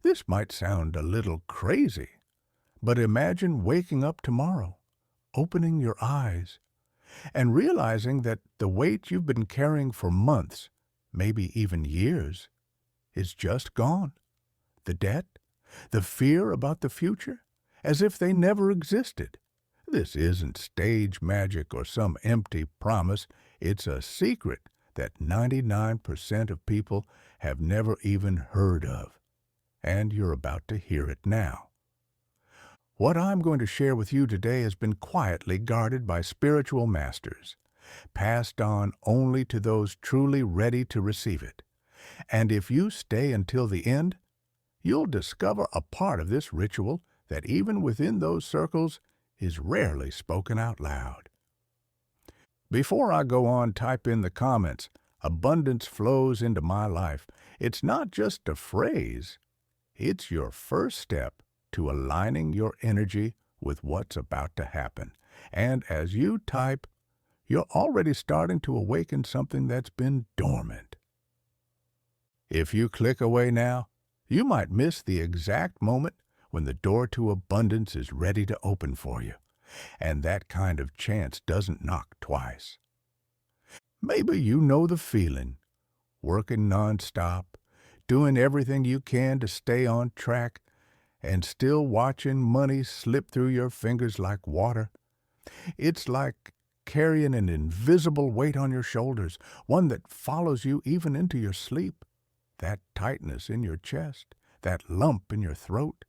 This might sound a little crazy, but imagine waking up tomorrow, opening your eyes, and realizing that the weight you've been carrying for months, maybe even years, is just gone. The debt, the fear about the future, as if they never existed. This isn't stage magic or some empty promise. It's a secret that 99% of people have never even heard of. And you're about to hear it now. What I'm going to share with you today has been quietly guarded by spiritual masters, passed on only to those truly ready to receive it. And if you stay until the end, you'll discover a part of this ritual that even within those circles is rarely spoken out loud. Before I go on, type in the comments, "Abundance flows into my life." It's not just a phrase. It's your first step to aligning your energy with what's about to happen. And as you type, you're already starting to awaken something that's been dormant. If you click away now, you might miss the exact moment when the door to abundance is ready to open for you. And that kind of chance doesn't knock twice. Maybe you know the feeling, working nonstop, doing everything you can to stay on track, and still watching money slip through your fingers like water. It's like carrying an invisible weight on your shoulders, one that follows you even into your sleep. That tightness in your chest, that lump in your throat,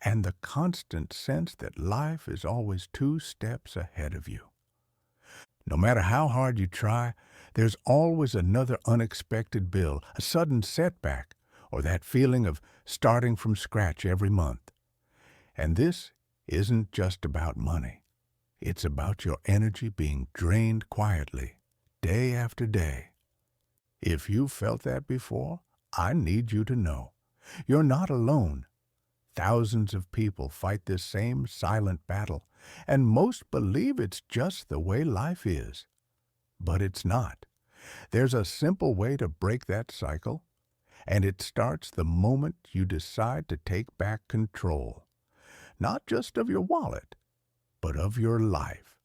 and the constant sense that life is always 2 steps ahead of you. No matter how hard you try, there's always another unexpected bill, a sudden setback, or that feeling of starting from scratch every month. And this isn't just about money. It's about your energy being drained quietly, day after day. If you've felt that before, I need you to know you're not alone. Thousands of people fight this same silent battle, and most believe it's just the way life is. But it's not. There's a simple way to break that cycle, and it starts the moment you decide to take back control, not just of your wallet, but of your life.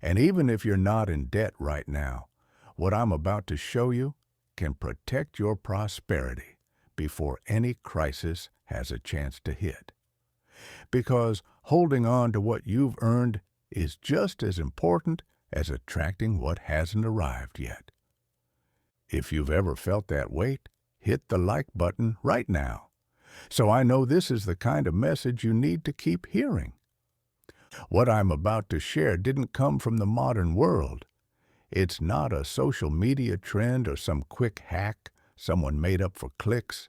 And even if you're not in debt right now, what I'm about to show you can protect your prosperity before any crisis has a chance to hit. Because holding on to what you've earned is just as important as attracting what hasn't arrived yet. If you've ever felt that weight, hit the like button right now, so I know this is the kind of message you need to keep hearing. What I'm about to share didn't come from the modern world. It's not a social media trend or some quick hack someone made up for clicks.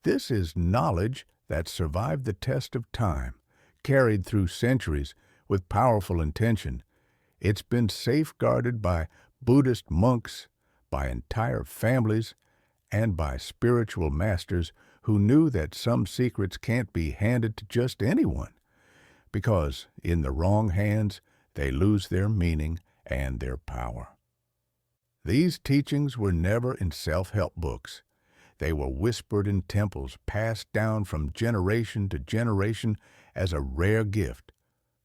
This is knowledge that survived the test of time, carried through centuries with powerful intention. It's been safeguarded by Buddhist monks, by entire families, and by spiritual masters who knew that some secrets can't be handed to just anyone, because in the wrong hands, they lose their meaning and their power. These teachings were never in self-help books. They were whispered in temples, passed down from generation to generation as a rare gift.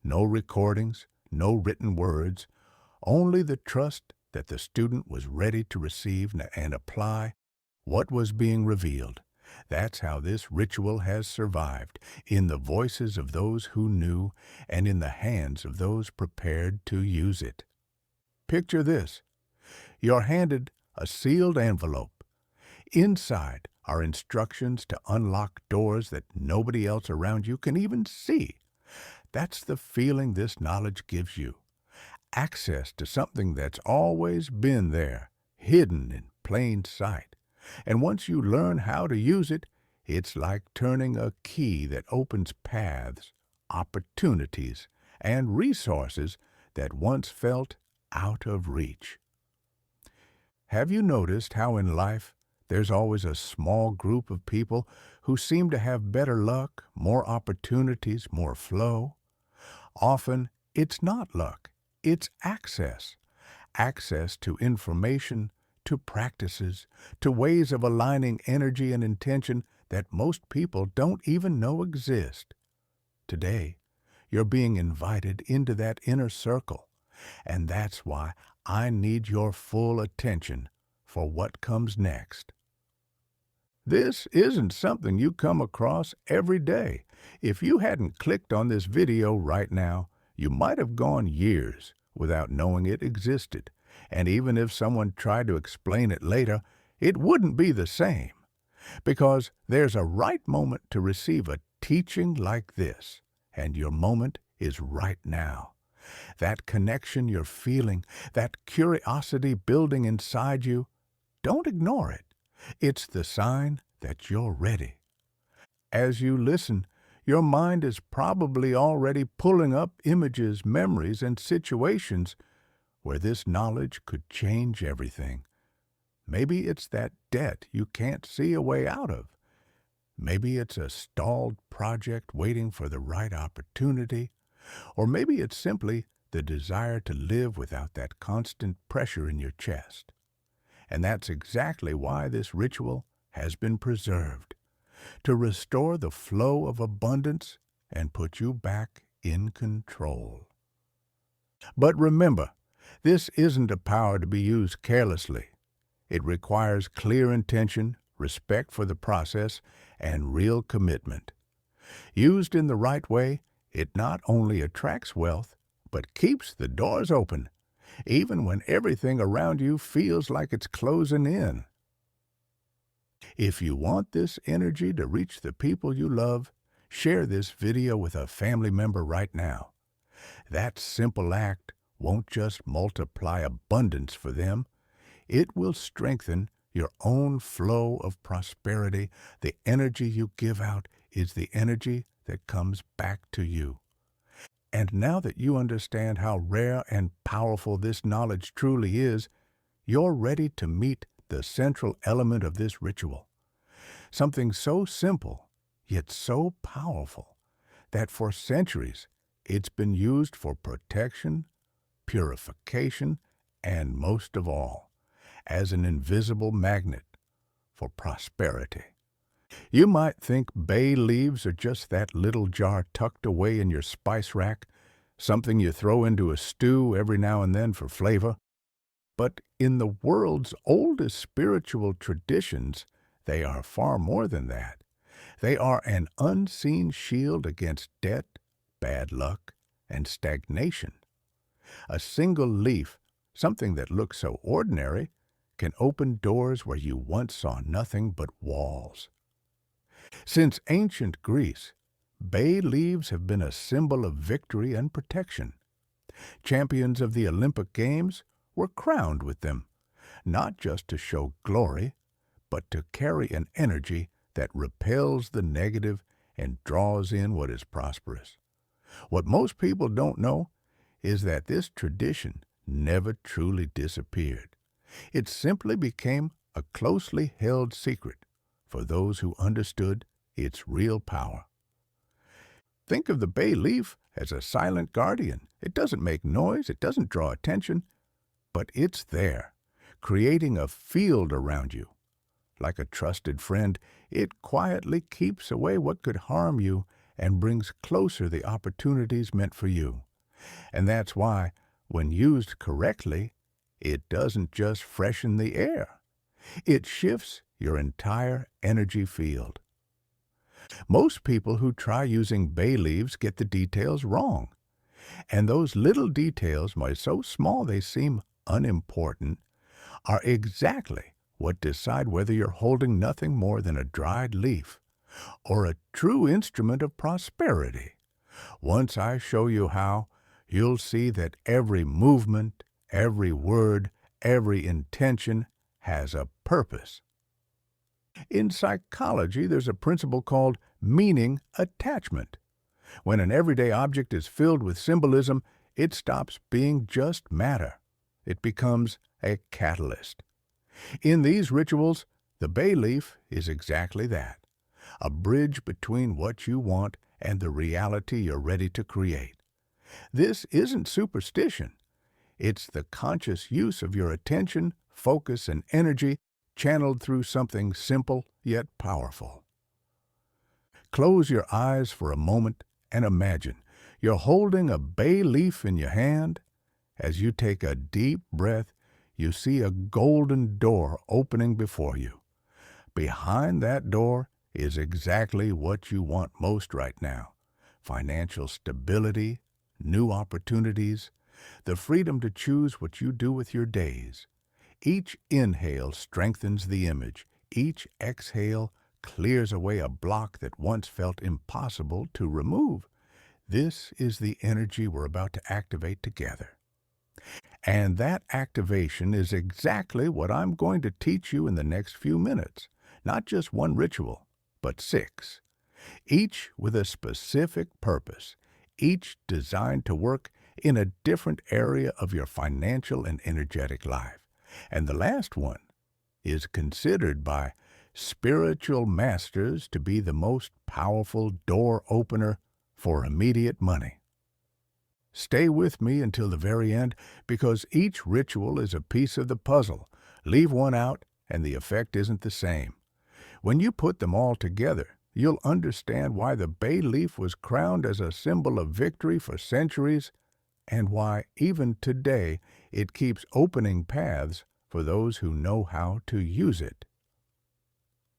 No recordings, no written words, only the trust that the student was ready to receive and apply what was being revealed. That's how this ritual has survived, in the voices of those who knew and in the hands of those prepared to use it. Picture this. You're handed a sealed envelope. Inside are instructions to unlock doors that nobody else around you can even see. That's the feeling this knowledge gives you. Access to something that's always been there, hidden in plain sight. And once you learn how to use it, it's like turning a key that opens paths, opportunities, and resources that once felt out of reach. Have you noticed how in life there's always a small group of people who seem to have better luck, more opportunities, more flow? Often, it's not luck, it's access. Access to information, to practices, to ways of aligning energy and intention that most people don't even know exist. Today, you're being invited into that inner circle, and that's why I need your full attention for what comes next. This isn't something you come across every day. If you hadn't clicked on this video right now, you might have gone years without knowing it existed. And even if someone tried to explain it later, it wouldn't be the same. Because there's a right moment to receive a teaching like this, and your moment is right now. That connection you're feeling, that curiosity building inside you, don't ignore it. It's the sign that you're ready. As you listen, your mind is probably already pulling up images, memories, and situations where this knowledge could change everything. Maybe it's that debt you can't see a way out of. Maybe it's a stalled project waiting for the right opportunity. Or maybe it's simply the desire to live without that constant pressure in your chest. And that's exactly why this ritual has been preserved, to restore the flow of abundance and put you back in control. But remember, this isn't a power to be used carelessly. It requires clear intention, respect for the process, and real commitment. Used in the right way, it not only attracts wealth, but keeps the doors open, even when everything around you feels like it's closing in. If you want this energy to reach the people you love, share this video with a family member right now. That simple act won't just multiply abundance for them, it will strengthen your own flow of prosperity. The energy you give out is the energy that comes back to you. And now that you understand how rare and powerful this knowledge truly is, you're ready to meet the central element of this ritual. Something so simple, yet so powerful, that for centuries it's been used for protection, purification, and most of all, as an invisible magnet for prosperity. You might think bay leaves are just that little jar tucked away in your spice rack, something you throw into a stew every now and then for flavor. But in the world's oldest spiritual traditions, they are far more than that. They are an unseen shield against debt, bad luck, and stagnation. A single leaf, something that looks so ordinary, can open doors where you once saw nothing but walls. Since ancient Greece, bay leaves have been a symbol of victory and protection. Champions of the Olympic Games were crowned with them, not just to show glory, but to carry an energy that repels the negative and draws in what is prosperous. What most people don't know is that this tradition never truly disappeared. It simply became a closely held secret for those who understood its real power. Think of the bay leaf as a silent guardian. It doesn't make noise, it doesn't draw attention, but it's there, creating a field around you. Like a trusted friend, it quietly keeps away what could harm you and brings closer the opportunities meant for you. And that's why, when used correctly, it doesn't just freshen the air. It shifts your entire energy field. Most people who try using bay leaves get the details wrong. And those little details, so small they seem unimportant, are exactly what decide whether you're holding nothing more than a dried leaf or a true instrument of prosperity. Once I show you how, you'll see that every movement, every word, every intention has a purpose. In psychology, there's a principle called meaning attachment. When an everyday object is filled with symbolism, it stops being just matter. It becomes a catalyst. In these rituals, the bay leaf is exactly that, a bridge between what you want and the reality you're ready to create. This isn't superstition. It's the conscious use of your attention, focus, and energy channeled through something simple yet powerful. Close your eyes for a moment and imagine you're holding a bay leaf in your hand. As you take a deep breath, you see a golden door opening before you. Behind that door is exactly what you want most right now: financial stability, new opportunities, the freedom to choose what you do with your days. Each inhale strengthens the image. Each exhale clears away a block that once felt impossible to remove. This is the energy we're about to activate together. And that activation is exactly what I'm going to teach you in the next few minutes. Not just one ritual, but 6. Each with a specific purpose. Each designed to work in a different area of your financial and energetic life. And the last one is considered by spiritual masters to be the most powerful door opener for immediate money. Stay with me until the very end, because each ritual is a piece of the puzzle. Leave one out, and the effect isn't the same. When you put them all together, you'll understand why the bay leaf was crowned as a symbol of victory for centuries, and why, even today, it keeps opening paths for those who know how to use it.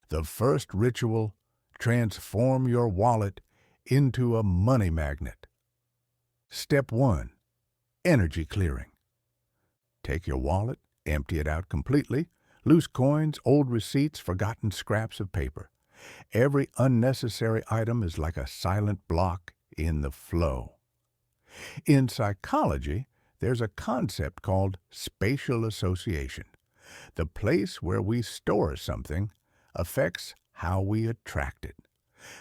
The first ritual: transform your wallet into a money magnet. Step 1. Energy clearing. Take your wallet, empty it out completely. Loose coins, old receipts, forgotten scraps of paper. Every unnecessary item is like a silent block in the flow. In psychology, there's a concept called spatial association. The place where we store something affects how we attract it.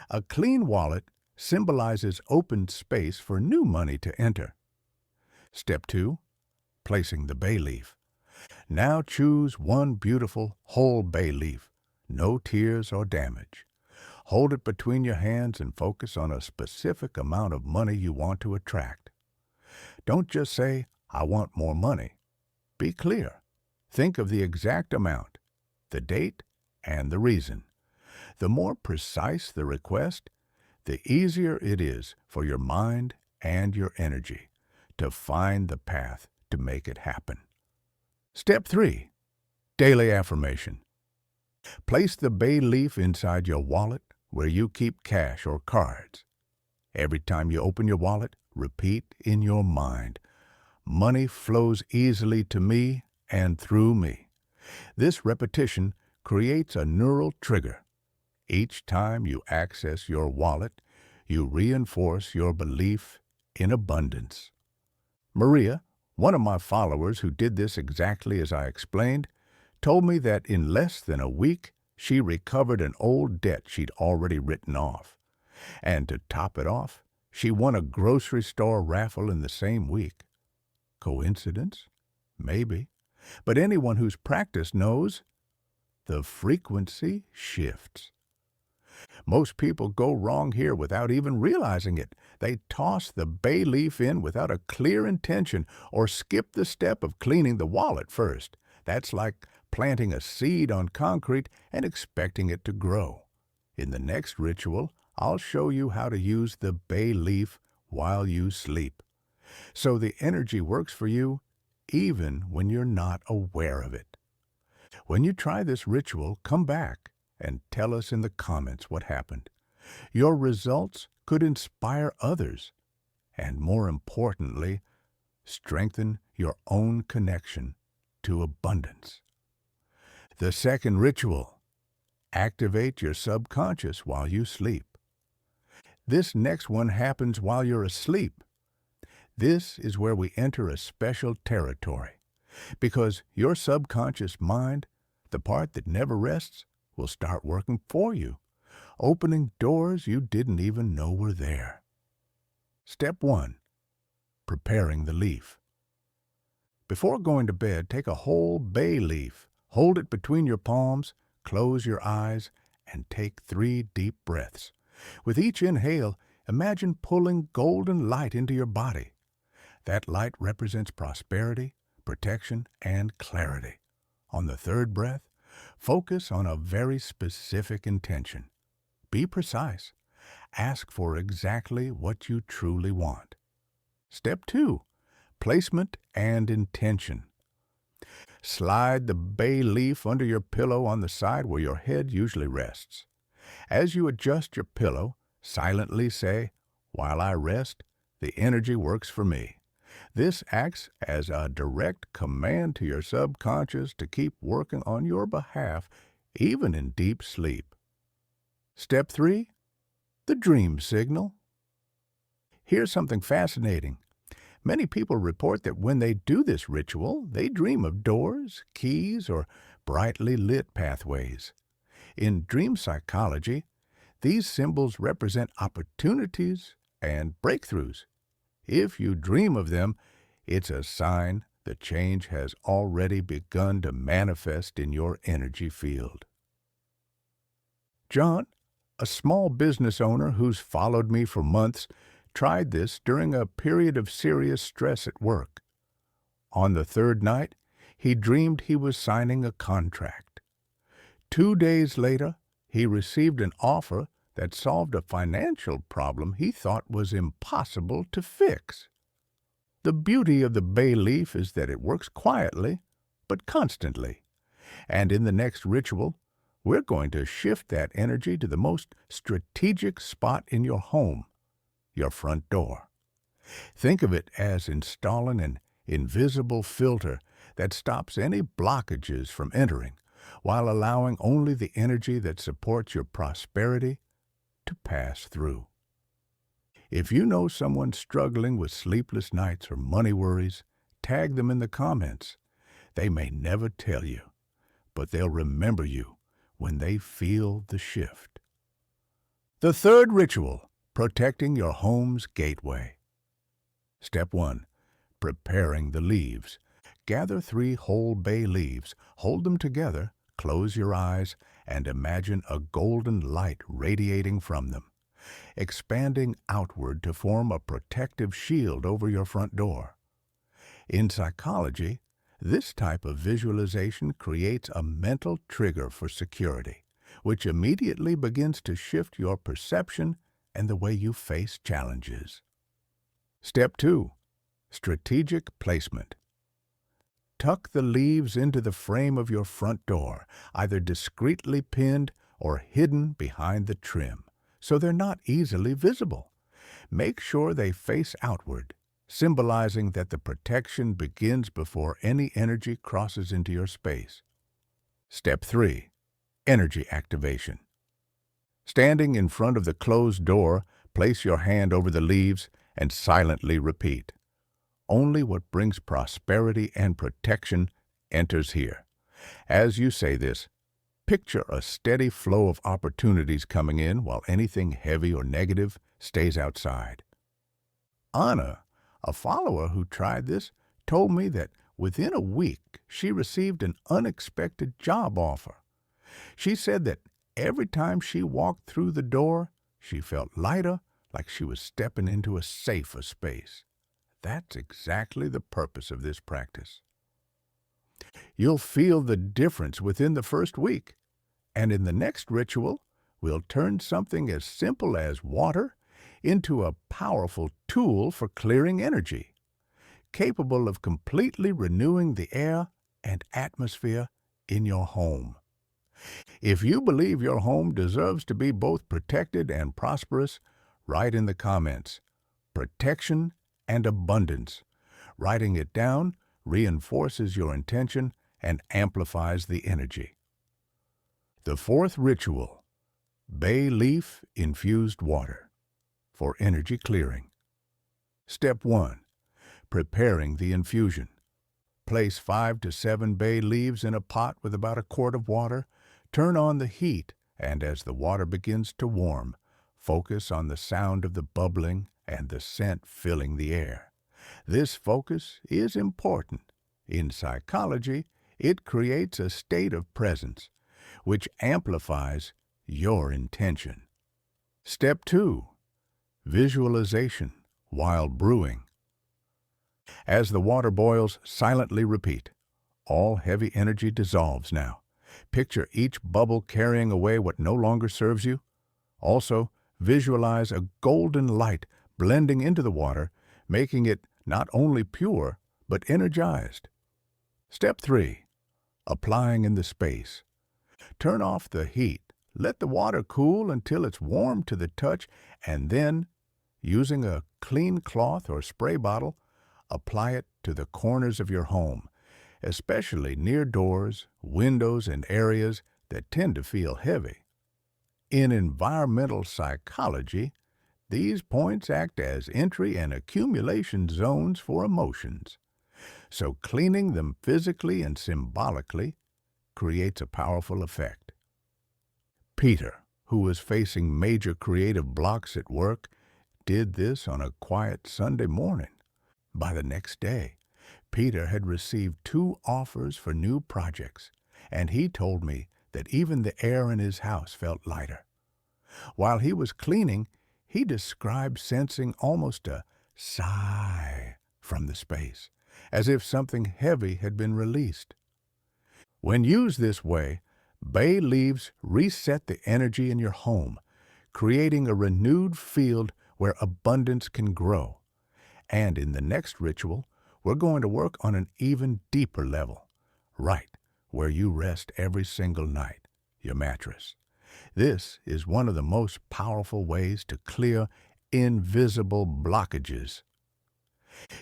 A clean wallet symbolizes open space for new money to enter. Step 2. Placing the bay leaf. Now choose one beautiful whole bay leaf. No tears or damage. Hold it between your hands and focus on a specific amount of money you want to attract. Don't just say, "I want more money." Be clear. Think of the exact amount, the date, and the reason. The more precise the request, the easier it is for your mind and your energy to find the path to make it happen. Step 3. Daily affirmation. Place the bay leaf inside your wallet where you keep cash or cards. Every time you open your wallet, repeat in your mind, "Money flows easily to me and through me." This repetition creates a neural trigger. Each time you access your wallet, you reinforce your belief in abundance. Maria, one of my followers who did this exactly as I explained, told me that in less than a week, she recovered an old debt she'd already written off. And to top it off, she won a grocery store raffle in the same week. Coincidence? Maybe. But anyone who's practiced knows the frequency shifts. Most people go wrong here without even realizing it. They toss the bay leaf in without a clear intention, or skip the step of cleaning the wallet first. That's like planting a seed on concrete and expecting it to grow. In the next ritual, I'll show you how to use the bay leaf while you sleep, so the energy works for you even when you're not aware of it. When you try this ritual, come back and tell us in the comments what happened. Your results could inspire others, and more importantly, strengthen your own connection to abundance. The second ritual: activate your subconscious while you sleep. This next one happens while you're asleep. This is where we enter a special territory, because your subconscious mind, the part that never rests, will start working for you, opening doors you didn't even know were there. Step 1. Preparing the leaf. Before going to bed, take a whole bay leaf, hold it between your palms, close your eyes, and take 3 deep breaths. With each inhale, imagine pulling golden light into your body. That light represents prosperity, protection, and clarity. On the 3rd breath, focus on a very specific intention. Be precise. Ask for exactly what you truly want. Step 2. Placement and intention. Slide the bay leaf under your pillow on the side where your head usually rests. As you adjust your pillow, silently say, "While I rest, the energy works for me." This acts as a direct command to your subconscious to keep working on your behalf, even in deep sleep. Step 3. The dream signal. Here's something fascinating. Many people report that when they do this ritual, they dream of doors, keys, or brightly lit pathways. In dream psychology, these symbols represent opportunities and breakthroughs. If you dream of them, it's a sign the change has already begun to manifest in your energy field. John, a small business owner who's followed me for months, tried this during a period of serious stress at work. On the third night, he dreamed he was signing a contract. 2 days later, he received an offer that solved a financial problem he thought was impossible to fix. The beauty of the bay leaf is that it works quietly, but constantly. And in the next ritual, we're going to shift that energy to the most strategic spot in your home, your front door. Think of it as installing an invisible filter that stops any blockages from entering, while allowing only the energy that supports your prosperity to pass through. If you know someone struggling with sleepless nights or money worries, tag them in the comments. They may never tell you, but they'll remember you when they feel the shift. The third ritual, protecting your home's gateway. Step 1. Preparing the leaves. Gather 3 whole bay leaves, hold them together, close your eyes, and imagine a golden light radiating from them, expanding outward to form a protective shield over your front door. In psychology, this type of visualization creates a mental trigger for security, which immediately begins to shift your perception and the way you face challenges. Step 2. Strategic placement. Tuck the leaves into the frame of your front door, either discreetly pinned or hidden behind the trim, so they're not easily visible. Make sure they face outward, symbolizing that the protection begins before any energy crosses into your space. Step 3. Energy activation. Standing in front of the closed door, place your hand over the leaves and silently repeat, "Only what brings prosperity and protection enters here." As you say this, picture a steady flow of opportunities coming in while anything heavy or negative stays outside. Anna, a follower who tried this, told me that within a week she received an unexpected job offer. She said that every time she walked through the door, she felt lighter, like she was stepping into a safer space. That's exactly the purpose of this practice. You'll feel the difference within the first week, and in the next ritual, we'll turn something as simple as water into a powerful tool for clearing energy, capable of completely renewing the air and atmosphere in your home. If you believe your home deserves to be both protected and prosperous, write in the comments, "Protection and abundance." Writing it down reinforces your intention and amplifies the energy. The fourth ritual, bay leaf infused water for energy clearing. Step 1. Preparing the infusion. Place 5 to 7 bay leaves in a pot with about a quart of water. Turn on the heat, and as the water begins to warm, focus on the sound of the bubbling and the scent filling the air. This focus is important. In psychology, it creates a state of presence, which amplifies your intention. Step 2. Visualization while brewing. As the water boils, silently repeat, "All heavy energy dissolves now." Picture each bubble carrying away what no longer serves you. Also, Visualize a golden light blending into the water, making it not only pure, but energized. Step 3. Applying in the space. Turn off the heat. Let the water cool until it's warm to the touch, and then, using a clean cloth or spray bottle, apply it to the corners of your home, especially near doors, windows, and areas that tend to feel heavy. In environmental psychology, these points act as entry and accumulation zones for emotions. So cleaning them physically and symbolically creates a powerful effect. Peter, who was facing major creative blocks at work, did this on a quiet Sunday morning. By the next day, Peter had received 2 offers for new projects, and he told me that even the air in his house felt lighter. While he was cleaning, he described sensing almost a sigh from the space, as if something heavy had been released. When used this way, bay leaves reset the energy in your home, creating a renewed field where abundance can grow. And in the next ritual, we're going to work on an even deeper level, right where you rest every single night, your mattress. This is one of the most powerful ways to clear invisible blockages.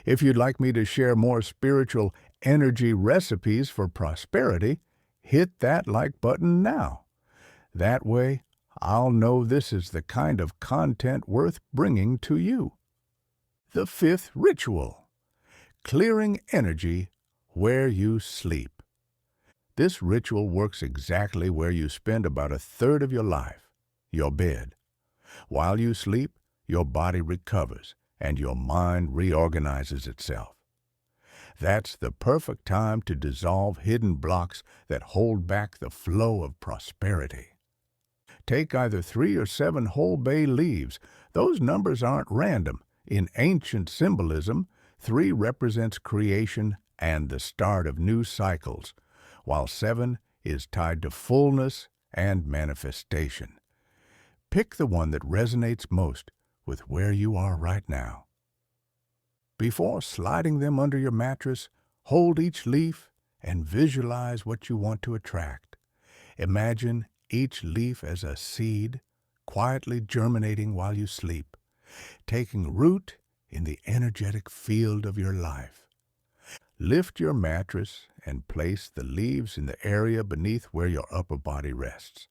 If you'd like me to share more spiritual energy recipes for prosperity, hit that like button now. That way, I'll know this is the kind of content worth bringing to you. The 5th ritual: clearing energy where you sleep. This ritual works exactly where you spend about a third of your life, your bed. While you sleep, your body recovers and your mind reorganizes itself. That's the perfect time to dissolve hidden blocks that hold back the flow of prosperity. Take either 3 or 7 whole bay leaves. Those numbers aren't random. In ancient symbolism, 3 represents creation and the start of new cycles, while 7 is tied to fullness and manifestation. Pick the one that resonates most with where you are right now. Before sliding them under your mattress, hold each leaf and visualize what you want to attract. Imagine each leaf as a seed, quietly germinating while you sleep, taking root in the energetic field of your life. Lift your mattress and place the leaves in the area beneath where your upper body rests.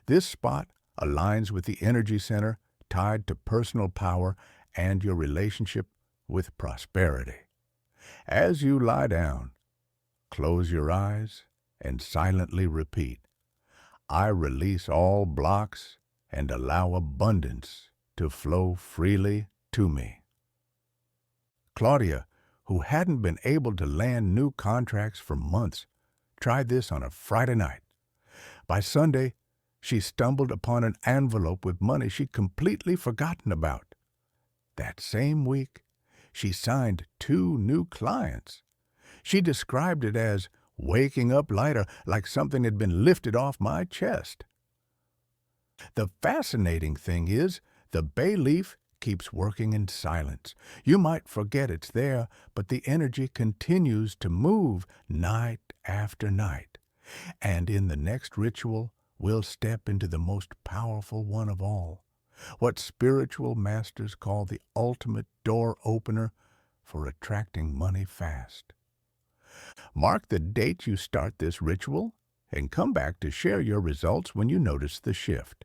This spot aligns with the energy center tied to personal power and your relationship with prosperity. As you lie down, close your eyes and silently repeat, "I release all blocks and allow abundance to flow freely to me." Claudia, who hadn't been able to land new contracts for months, tried this on a Friday night. By Sunday, she stumbled upon an envelope with money she'd completely forgotten about. That same week, she signed 2 new clients. She described it as waking up lighter, like something had been lifted off my chest. The fascinating thing is, the bay leaf keeps working in silence. You might forget it's there, but the energy continues to move night after night. And in the next ritual, we'll step into the most powerful one of all, what spiritual masters call the ultimate door opener for attracting money fast. Mark the date you start this ritual and come back to share your results when you notice the shift.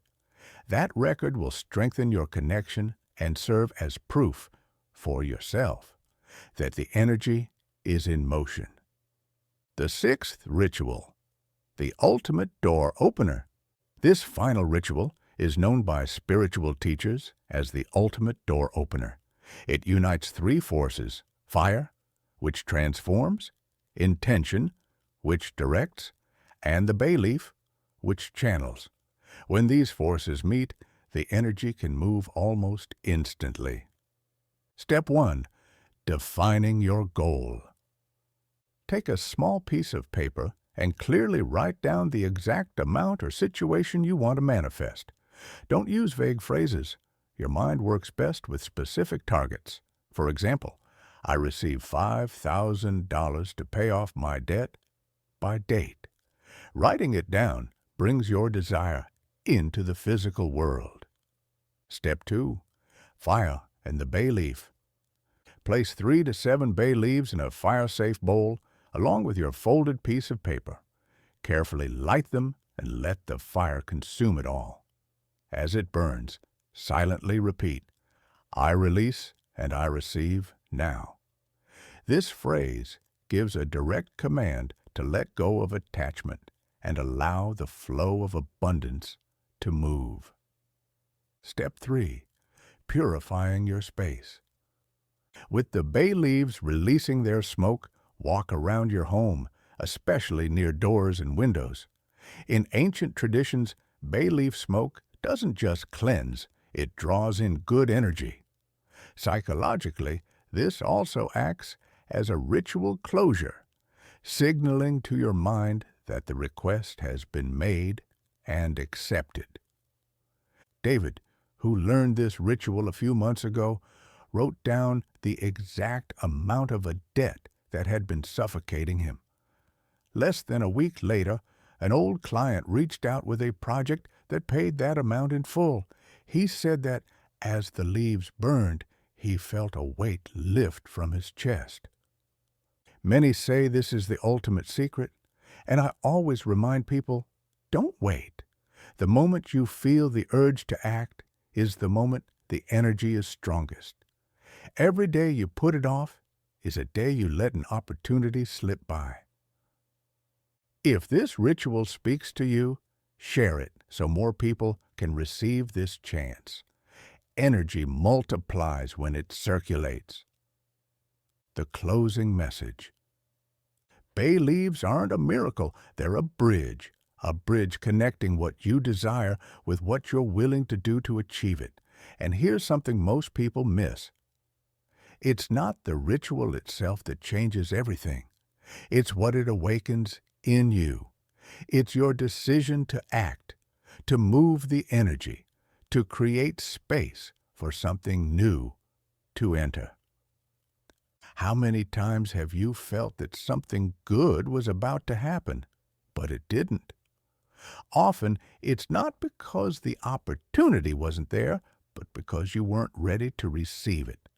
That record will strengthen your connection and serve as proof for yourself that the energy is in motion. The 6th ritual: the ultimate door opener. This final ritual is known by spiritual teachers as the ultimate door opener. It unites 3 forces: fire, which transforms; intention, which directs; and the bay leaf, which channels. When these forces meet, the energy can move almost instantly. Step 1. Defining your goal. Take a small piece of paper and clearly write down the exact amount or situation you want to manifest. Don't use vague phrases. Your mind works best with specific targets. For example, I receive $5,000 to pay off my debt by date. Writing it down brings your desire into the physical world. Step 2. Fire and the bay leaf. Place 3 to 7 bay leaves in a fire-safe bowl along with your folded piece of paper. Carefully light them and let the fire consume it all. As it burns, silently repeat, I release and I receive now. This phrase gives a direct command to let go of attachment and allow the flow of abundance to move. Step 3. Purifying your space. With the bay leaves releasing their smoke, walk around your home, especially near doors and windows. In ancient traditions, bay leaf smoke doesn't just cleanse, it draws in good energy. Psychologically, this also acts as a ritual closure, signaling to your mind that the request has been made and accepted. David, who learned this ritual a few months ago, wrote down the exact amount of a debt that had been suffocating him. Less than a week later, an old client reached out with a project that paid that amount in full. He said that as the leaves burned, he felt a weight lift from his chest. Many say this is the ultimate secret, and I always remind people, don't wait. The moment you feel the urge to act is the moment the energy is strongest. Every day you put it off is a day you let an opportunity slip by. If this ritual speaks to you, share it so more people can receive this chance. Energy multiplies when it circulates. The closing message. Bay leaves aren't a miracle, they're a bridge connecting what you desire with what you're willing to do to achieve it. And here's something most people miss. It's not the ritual itself that changes everything. It's what it awakens in you. It's your decision to act, to move the energy, to create space for something new to enter. How many times have you felt that something good was about to happen, but it didn't? Often, it's not because the opportunity wasn't there, but because you weren't ready to receive it.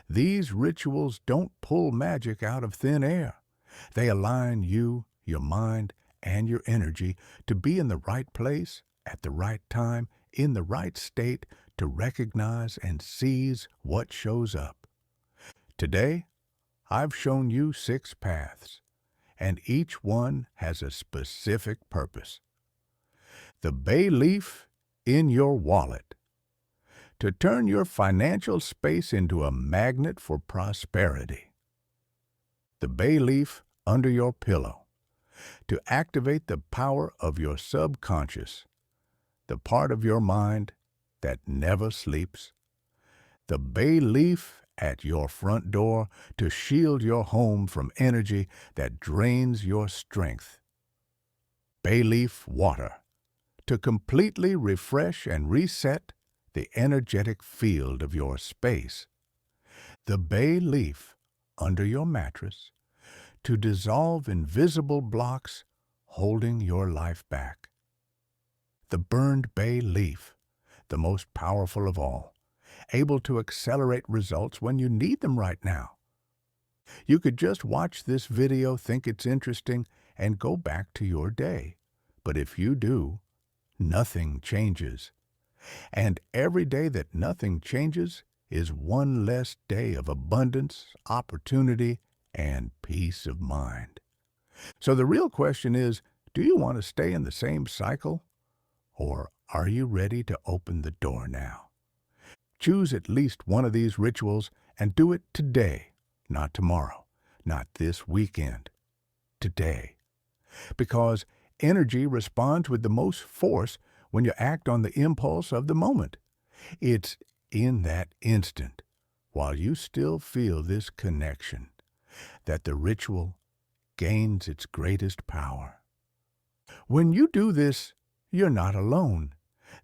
These rituals don't pull magic out of thin air. They align you, your mind, and your energy to be in the right place, at the right time, in the right state to recognize and seize what shows up. Today, I've shown you 6 paths, and each one has a specific purpose. The bay leaf in your wallet. To turn your financial space into a magnet for prosperity. The bay leaf under your pillow. To activate the power of your subconscious, the part of your mind that never sleeps. The bay leaf at your front door to shield your home from energy that drains your strength. Bay leaf water to completely refresh and reset the energetic field of your space. The bay leaf under your mattress to dissolve invisible blocks holding your life back. The burned bay leaf, the most powerful of all, able to accelerate results when you need them right now. You could just watch this video, think it's interesting, and go back to your day. But if you do, nothing changes. And every day that nothing changes is one less day of abundance, opportunity, and peace of mind. So the real question is, do you want to stay in the same cycle? Or are you ready to open the door now? Choose at least one of these rituals and do it today, not tomorrow, not this weekend. Today. Because energy responds with the most force when you act on the impulse of the moment. It's in that instant, while you still feel this connection, that the ritual gains its greatest power. When you do this, you're not alone.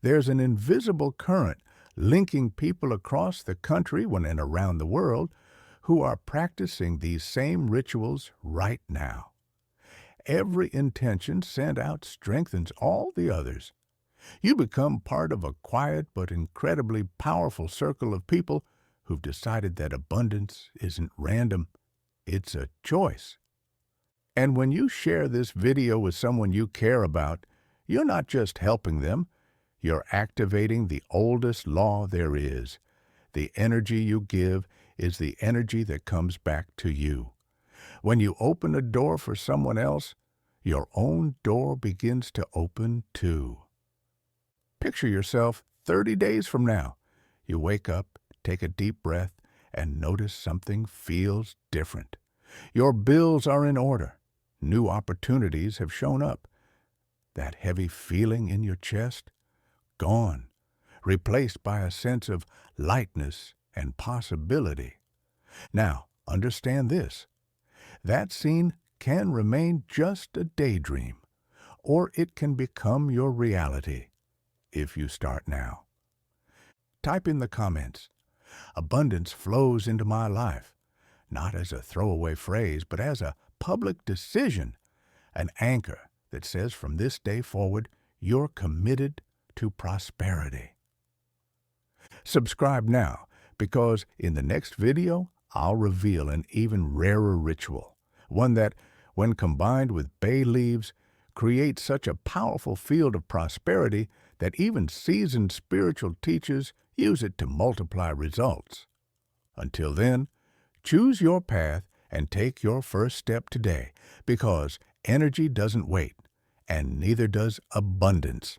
There's an invisible current linking people across the country and around the world who are practicing these same rituals right now. Every intention sent out strengthens all the others. You become part of a quiet but incredibly powerful circle of people who've decided that abundance isn't random, it's a choice. And when you share this video with someone you care about, you're not just helping them, you're activating the oldest law there is. The energy you give is the energy that comes back to you. When you open a door for someone else, your own door begins to open too. Picture yourself 30 days from now. You wake up, take a deep breath, and notice something feels different. Your bills are in order. New opportunities have shown up. That heavy feeling in your chest? Gone, replaced by a sense of lightness and possibility. Now, understand this. That scene can remain just a daydream, or it can become your reality if you start now. Type in the comments, "Abundance flows into my life," not as a throwaway phrase, but as a public decision, an anchor that says from this day forward, you're committed to prosperity. Subscribe now, because in the next video, I'll reveal an even rarer ritual, one that, when combined with bay leaves, creates such a powerful field of prosperity that even seasoned spiritual teachers use it to multiply results. Until then, choose your path and take your first step today, because energy doesn't wait, and neither does abundance.